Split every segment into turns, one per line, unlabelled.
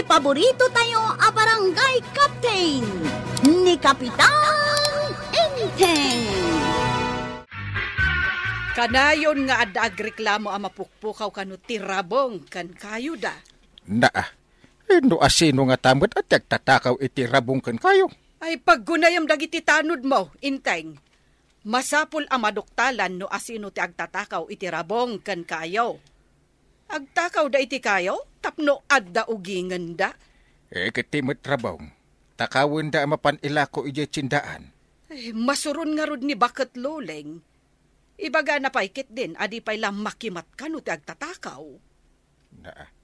paborito tayo a barangay captain ni Kapitan Enteng.
Kanayon nga adda agreklamo ang mapukpukaw kanu tirabong kan kayo da.
No asino nga tamot at nagtatakaw iti rabong kan kayo.
Ay paggunayam dagiti tanod mo, Inteng. Masapul ang maduktalan no asino ti agtatakaw iti rabong kan kayo. Agtakaw da iti kayo, tapno adda ugingan da.
Katimot rabong, takawin da mapanilako iti tsindaan.
Masurun nga rod ni Baket Luleng. Ibaga na paikit din, adi pa'y lang makimat ka no ti agtatakaw.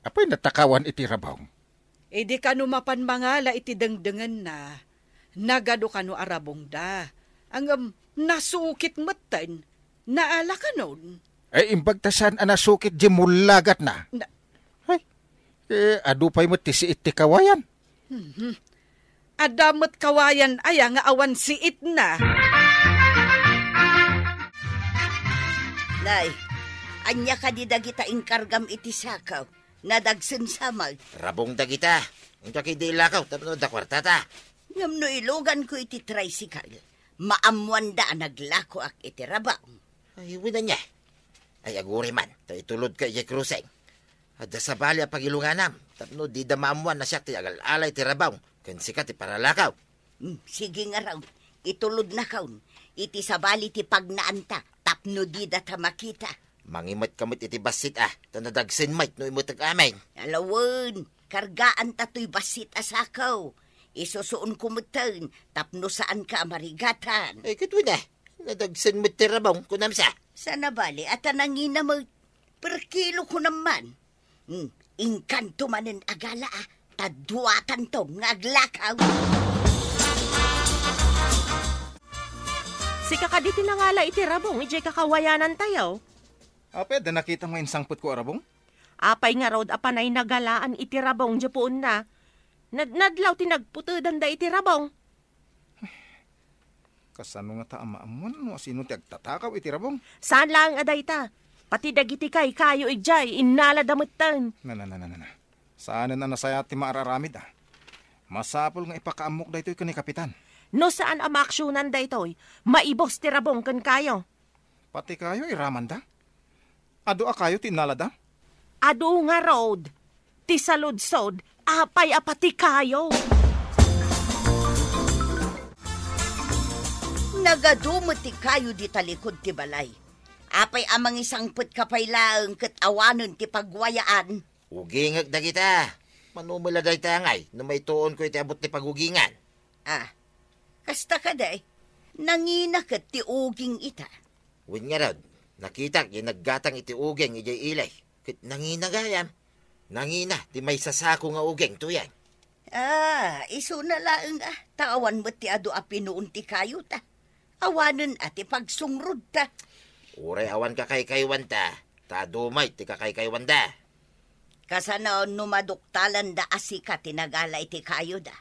Apay natakawan iti rabong?
Di ka no mapanmangala iti dengdengan na. Nagado ka no arabong da. Ang nasukit matan, naala ka nun.
Imbagtasan anasukit di mulagat na. Adupay mo ti siit ti kawayan.
Adamot kawayan aya nga awan siit na.
Nay, anya ka di dagita inkargam iti sakaw, nadagsen samag.
Rabong dagita, ang di ilakaw, tapno da kwartata.
Ngam no ilogan ko iti tricycle, maamuan da naglako ak iti rabang.
Ay, wala niya. Ay, aguri man, itulod ka iya kruseng. Ada sa bali ang pagilunganam, tapno di da maamuan na siya ti agal-alay ti rabaw, kan sikat ti paralakaw.
Sige nga raw, itulod na kaun, iti sabali ti pagnaanta, tapno di da ta makita.
Mangimot kamot iti basit tanadagsin mait no imutag amin.
Alawan, kargaan tato'y basit asakaw. Isusuon kumutan, tapno saan ka marigatan.
Ay, katwin nadagsin mo ti rabaw, kunam sa.
Sana bali, at anangina mo, per kilo ko naman. Inkanto manen agala taduatan to, ngaglakaw.
Si kakaditi na ngala iti rabong, ijay kakawayanan tayo.
Pwede nakita mo insangput ko arabong?
Apay nga rod apanay nagalaan iti rabong japuon na. Nadlaw tinagputudan da iti rabong.
Kasano nga ta amaamuan no sino ti agtatakaw iti rabong?
Saan lang aday ta? Pati dagiti kay kayo ijay, inaladamutan.
Na. Saan na nasaya ti maararamid Masapol nga ipakaamok da ito'y kani kapitan.
No saan amaksyonan da ito'y, maibos ti rabong kan kayo.
Pati kayo iraman da? Ado kayo ti inalada?
Ado nga road, ti saludsod, apay apati kayo.
Nagadumot ti kayo di talikod ti balay. Apay amang isang put kapay lang ket awanon ti pagwayaan.
Ugingag na kita. Manumula day tangay na may tuon ko iti abot ni pagugingan.
Kasta ka day, nangina ket ti uging ita.
Win nga rod, nakita yung naggatang iti uging ijay ilay. Ket nangina gayam. Nangina, di may sasako nga uging tuyan.
Iso na laeng tawan mo ti ado pinuun ti kayo ta. Awanon ati pagsungrod ta.
Uray awan ka kay kaywan ta. Tadumay ti kakay-kaywan da.
Kasanaon numaduktalan da asika tinagala iti kayo da.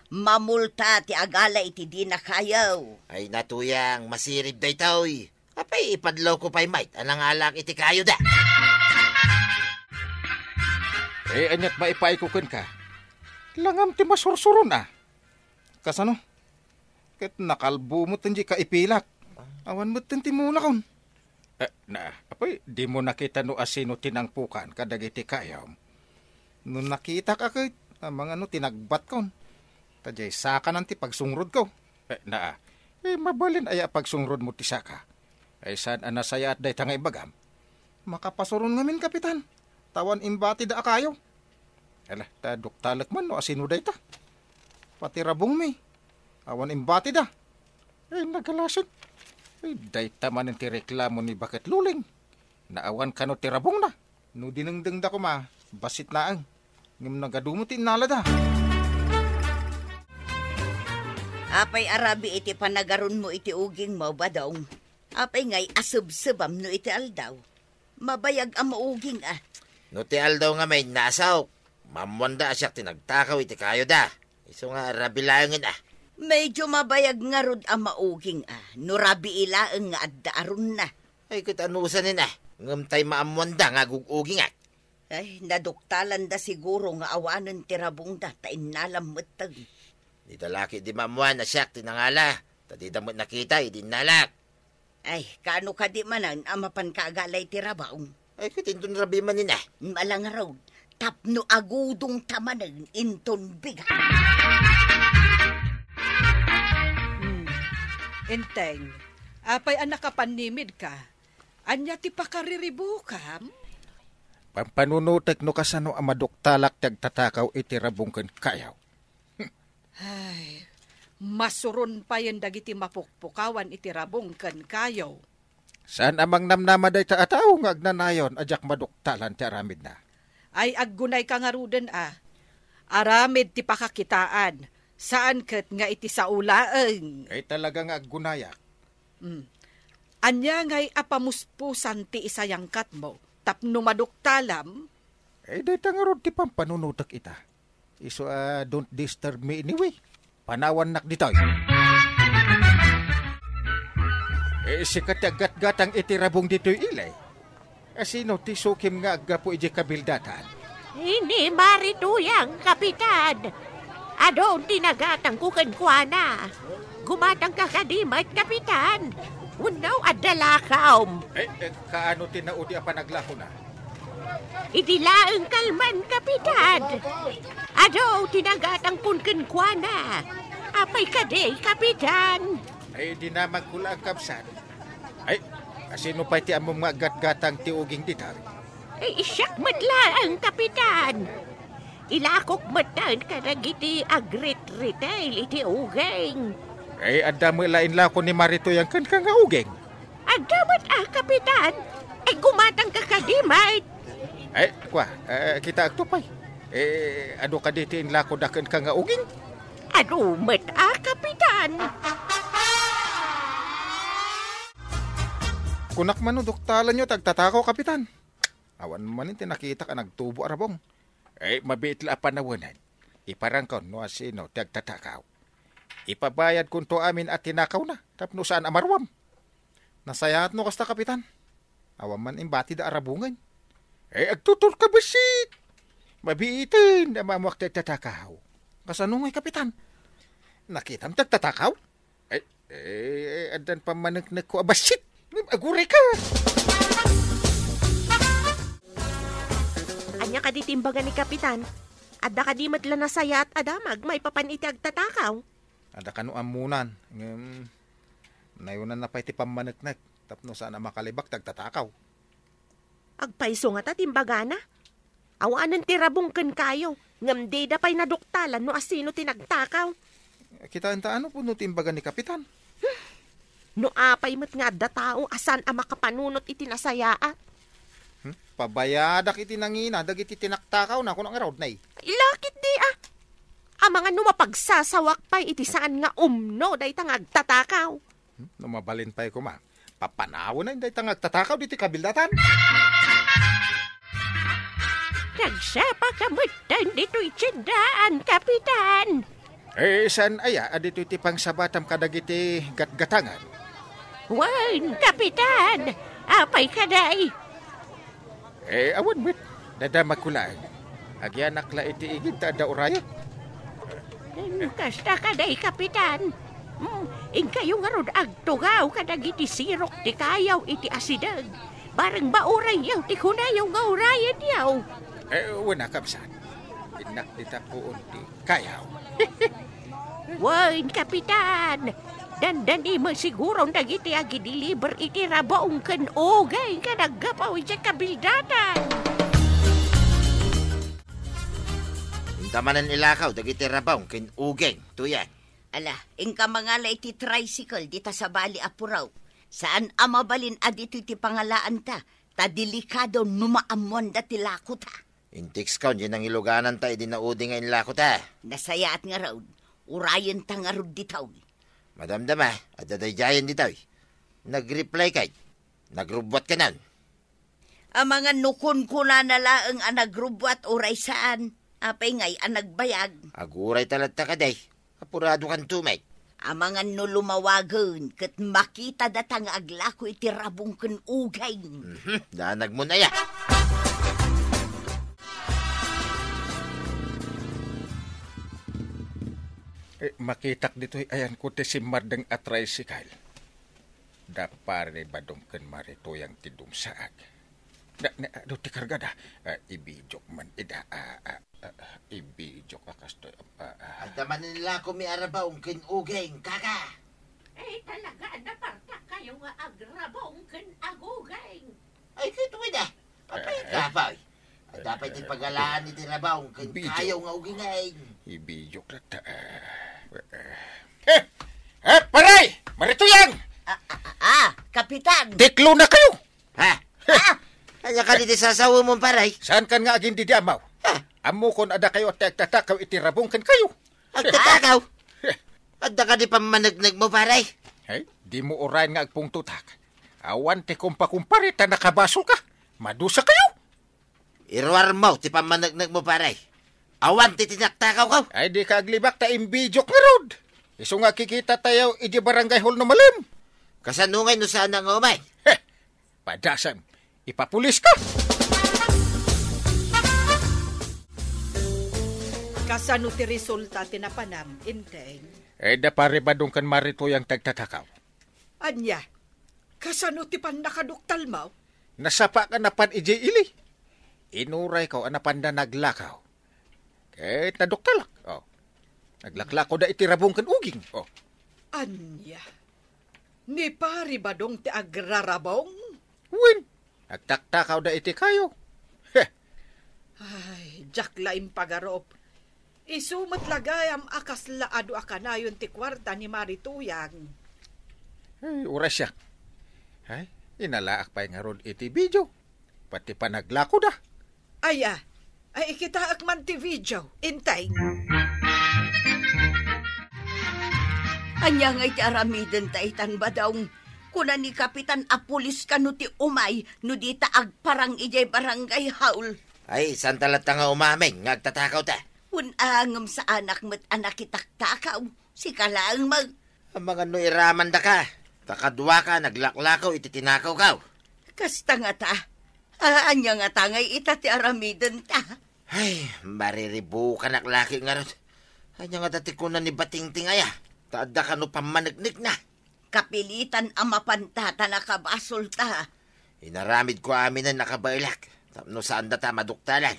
Mamulta ti agala iti di na kayaw.
Ay natuyang masirib da itaw. Apay ipadlaw ko pa'y might anang alak iti kayo da.
Anyat maipaikukan ka. Langam ti masursuron Kasano? Ket nakalbo mo tanji ka ipilak. Awan mo tanti muna kon. Apay, di mo nakita no asino tinangpukan kadagiti kayaw. No nakita ka kay mga tinagbat kon. Tajay saka nanti pagsungrod ko. Mabalin aya pagsungrod mo ti saka. Ay saan anasaya at day tangay bagam. Makapasuron ngamin kapitan. Tawan imbati da kayo. Taduktalak man no asino day ta. Pati rabong mi. Awan imbati da. Nagalason. Dayta man ti reklamo ni Baket Luleng. Naawan ka no ti rabong na. No dinengdeng da ko basit naang. Ngam nagadumo ti nalada.
Apay arabi iti panagaron mo iti uging mo badong. Apay ngay asub-subam no iti aldaw. Mabayag ang mauging
No ti aldaw nga may nasaw. Mamwanda asyak tinagtakaw iti kayo da. Iso nga arabi langin
Medyo mabayag nga rod ang mauging no rabi ilaeng nga addaaron na.
Ay katanusan nina. Ngam tay maamwanda nga guguging
Ay, naduktalan da siguro nga awanan ti Rabong da, ta inalam matag.
Di dalaki di mamuan na siya tinangala. Ta di damot nakita, di nalak.
Ay, kano ka di manan, amapan kaagalay ti Rabong.
Ay, kitindun rabi man nina.
Malang raw, tapno agudong tamanan, inton biga.
Inteng, apay anak ka panimid ka. Anya ti pakariribo ka?
Pampanunutek no kasano ang maduktalak tagtatakaw iti Rabong ken kayaw.
Ay, masuron pa yan dagiti mapukpukawan iti Rabong ken kayaw.
Saan amang namnamaday ta ataw nga agnanayon ajak maduktalan ti aramid na.
Ay aggunay ka nga ruden aramid ti pakakitaan. Saan ket nga iti saulaeng?
Ay talaga nga aggunayak.
Anya nga'y apamuspusan ti isayangkat mo, tapno maduktalam?
Ay dayta nga rod ti pampanunutek ita. Iso don't disturb me anyway. Panawan nak ditoy. Sikat agat-gatang iti Rabong ditoy ilay. Sino ti sukim nga agapo iji kabildatan?
Hindi marituyang, Kapitan. Adon tinagatang kukenkwana. Gumatang kakadimat, Kapitan. Unaw adalakaw.
Kaano tinaudi a panaglako na?
Idilaeng kalman, Kapitan. Ado tinagatang kukenkwana. Apay kaday, Kapitan.
Ay di na magkula ang kapsan. Ay, sino pa ti among magat-gatang tiuging ditari?
Ay isyak matlaang, Kapitan. Ilakok matan kadagiti agrit-retail iti ugeng.
Ay, adamo lain lako ni Marito yang kan nga ugeng.
Adamat Kapitan. Ay gumatang kakadimait.
Ay, kita agtupay. Ado ka diti in lako daken nga ugeng?
Adumat Kapitan.
Kunak man doktalan nyo tagtatakaw, Kapitan. Awan man yung tinakita ka nagtubo arabong. Ay, mabit la panawanan. Iparangkaw no asino tagtatakaw. Ipabayad kun to amin at tinakaw na. Tapno saan amarwam. Nasayat no kasta, Kapitan. Awan man imbati da arabungan. Ay, agtutur ka basit. Mabiitin na mamuak tagtatakaw. Kasano ngay, Kapitan? Nakitam tagtatakaw? Ay, adan pa managnak ko abasit. Aguray ka.
Anya ka ditimbagan ni Kapitan. Adda ka di matla nasaya at adamag may papaniti agtatakaw.
Ada kanu amunan. Nayunan na pa iti pamanagnak. Tapno sana makalibak tagtatakaw.
Agpaiso nga ta timbagana. Awanan ti Rabong ken kayo. Ngamdi da pa'y naduktalan no asino tinagtakaw.
Kita enta ano po no timbagan ni Kapitan?
No apay met nga adda tao asan ang makapanunot iti nasayaa.
Pabayadak iti nangina, dagiti tinaktakaw na kunang araw na
Ilakit di Ang mga numapagsasawak pa'y iti saan nga umno dahi tang agtatakaw.
Numabalin pa'y kuma. Papanaw na dahi tang agtatakaw diti kabildatan.
Nagsapa kamutan dito'y tiyandaan, Kapitan.
San aya, adito iti pang sabatam kadagiti gatgatangan.
Wan, Kapitan. Apay kaday.
Awan mit, dadamakulaan. Agyanak la iti igid ta da urayot.
Kasta kaday, Kapitan. Ingkayo nga rod agtugaw kadagiti sirok ti kayaw iti asidag. Barang bauray yaw ti kunayaw nga urayan yaw.
Wana kapsan. Inak dita ko unti kayaw.
Wan, Kapitan. Dandani mo siguro dagiti agidiliber iti Rabong ken ugay nga naggapaw iti kabildatan.
Tamanan ilakaw, dagiti Rabong ken ugeng, tuyan.
Ala, ingka mangala iti tricycle dita sa bali apuraw. Saan amabalin adito iti pangalaan ta? Ta delikado numaamuan dati lako ta.
Intix kaun yun ang iluganan ta, idinaudi nga inlako ta.
Nasayaat nga raw, urayan ta nga rod ditaw.
Madamdama, at dadayjayan ditaw. Nag-reply kay, nagrubwat ka nan.
Ang mga nukon ko na nalaang ang nagrubwat uray saan. Apay ngay ang nagbayag.
Aguray talat ta kaday, apurado kan tumay.
Ang mga nulumawagan, kat makita datang aglako iti Rabong ken ugay.
Danag mo na ya.
Makitak dito, ayan ko ti si Mardeng at tricycle. Dapare badong kan marito yang tidumsaag. Do ti kargada, ibijok man, ibijok akasto.
Adaman nila ko may arabaong kinuging, kaka.
Talaga na parta kayo nga agrabong kan agugay.
Ay, kituwi na. Apay kapay. Dapat ipagalaan ni tirabaong kan kayo nga ugingay.
Ibijok na ta. Paray! Marito yan!
Kapitan!
Deklo na kayo!
Ha? Kanya ka dito sasawa mong paray.
Saan kan nga aging didiamaw? Amo kon ada kayo at tatakaw itirabong kan kayo.
Agtatakaw? Adda ka di pamanagnag mo paray.
Hey, di mo orayan nga agpungtutak. Awan te kumpakumpari ta nakabasol ka. Madusa kayo.
Irwar mo, ti pamanagnag mo paray. Awan ti tinaktakaw ka.
Ay di ka aglibak ta imbijok nga rod. Iso nga kikita tayo iji barangay hall na malim.
Kasanungay no sana nga umay.
Padasam, ipapulis ka.
Kasano ti resulta tinapanam, Inteng?
Da pare badong kan marito yang tagtatakaw.
Anya, kasano ti pan nakaduktal mo?
Nasapa ka na pan iji ili. Inuray ko anapan na naglakaw. Kahit naduktalak. Naglaklako da itirabong kan uging.
Anya, ni pari ba dong ti agrarabong?
Win, nagtaktakaw da iti kayo.
Ay, jakla impagarop. Isumat lagay am akas laado akanayon ti kwarta ni Marituyang.
Ay, oras siya. Ay, inalaak pa nga ron iti video. Pati pa naglako da.
Ay kita akman ti video. Intay.
Anya nga iti aramiden ta itan ba daw? Kuna ni Kapitan apulis ka no ti umay, no di ta agparang ijay barangay haul.
Ay, santalat nga umaming, ngagtatakaw ta.
Unangam sa anak mo't anak itaktakaw. Si kalaang mag...
Ang mga no iraman da ka. Kakadwa ka, naglaklakaw, ititinakaw ka.
Kasta nga ta. Anya nga tangay ita ti aramiden ta.
Ay, mariribu ka naklaki nga ron. Anya nga dati ko na ni Batingting aya. Taada ka no pamanagnik na.
Kapilitan ang mapantata na kabasol ta.
Inaramid ko amin na nakabailak. Tapno saan data maduktalan.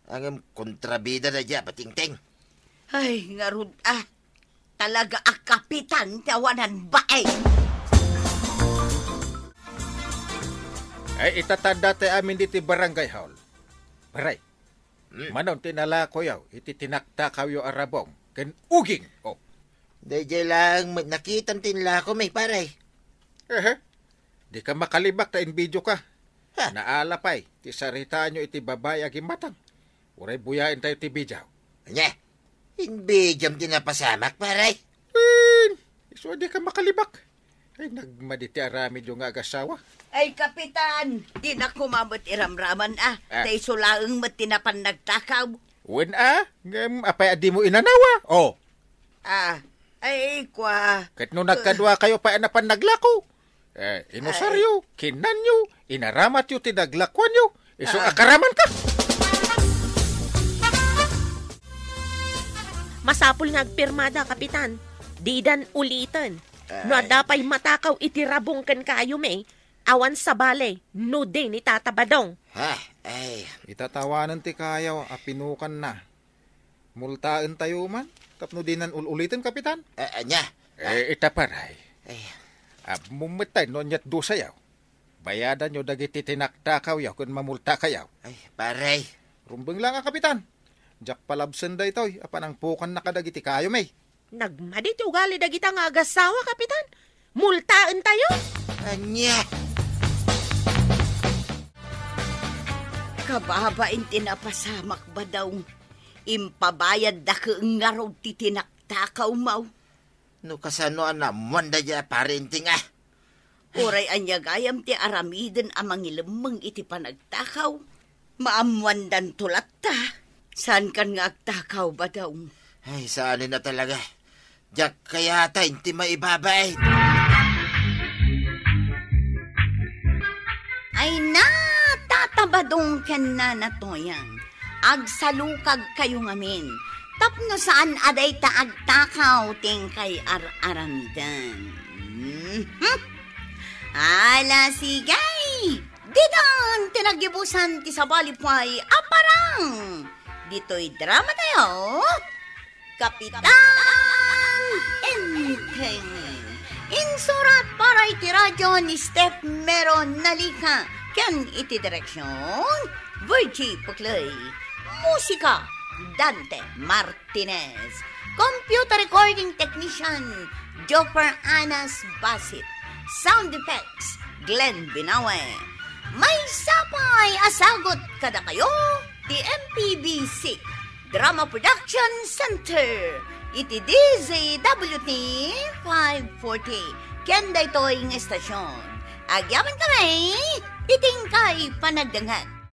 Ang kontrabida na dya, Batingting.
Ay, ngarud talaga ang kapitan tawanan bae.
Ay, itatanda tayo amin diti barangay hall. Paray, manon tinala ko yaw, iti tinaktakaw yung arabong, kan uging.
Dahil lang, nakitam tinla ko may paray.
Di ka makalibak ta in video ka. Naalapay, ti sarita nyo iti babay agi matang. Uray buyain tayo ti bijaw.
Anya, inbijam din na pasamak, paray.
Iso di ka makalibak. Ay, nagmaditi aramid yung agasawa.
Ay, kapitan, di na kumamot iramraman Tay sulaang matinapan nagtakaw.
Wen apay adi mo inanawa.
Ay, kwa.
Kahit nung nagkadwa kayo pa napan naglako. Inusaryo, kinanyo, inaramat yu, tinaglakwan yu. Iso akaraman ka.
Masapul nga agpirmada, Kapitan. Didan ulitan. No adapay matakaw itirabong kan kayo may. Awan sa bale, no din ni Tata Badong.
Itatawanan ti kayaw, apinukan na. Multaan tayo man. Tapno dinan ulitin, Kapitan.
Anya.
Itaparay. Mumitay no nyat do sayaw. Bayadan nyo dagiti tinaktakaw yaw kung mamulta kayaw.
Ay, paray.
Rumbeng lang Kapitan. Jak palabsen da itoy, apanang pukan na kadagiti kayo may.
Nagmadit ugali dagita nga agasawa, Kapitan. Multaan tayo.
Anya.
Kababain tinapasamak ba daw? Impabayad da ka nga raw ti tinaktakaw mau.
No kasano anamuan da dya parenting
Uray anya gayam ti aramiden amang ilemeng iti panagtakaw. Maamuan dan tulat ta. Saan kan nga agtakaw ba daw?
Ay, saan na talaga. Diyak kaya ta, hindi maibabay.
Ay na, tatabadong ken na natoyang. Agsalukag kayo ngamin. Tapno saan aday taag takaw ting kay aramidan. Ala sigay! Didan tinagibusan ti sabalipay aparang! Dito'y drama tayo. Kapitan Enteng. Insurat para iti radyo ni Steph Meron Nalika. Ken iti direksyon Virgie Puclay. Musika Dante Martinez. Computer recording technician Joffer Anas Basit. Sound effects Glenn Binawe. May sapay asagot kada kayo ti MPBC Drama Production Center. Iti DZWT 540. Kenda ito'y ng estasyon. Agyaman kami, iting kay panagdangan.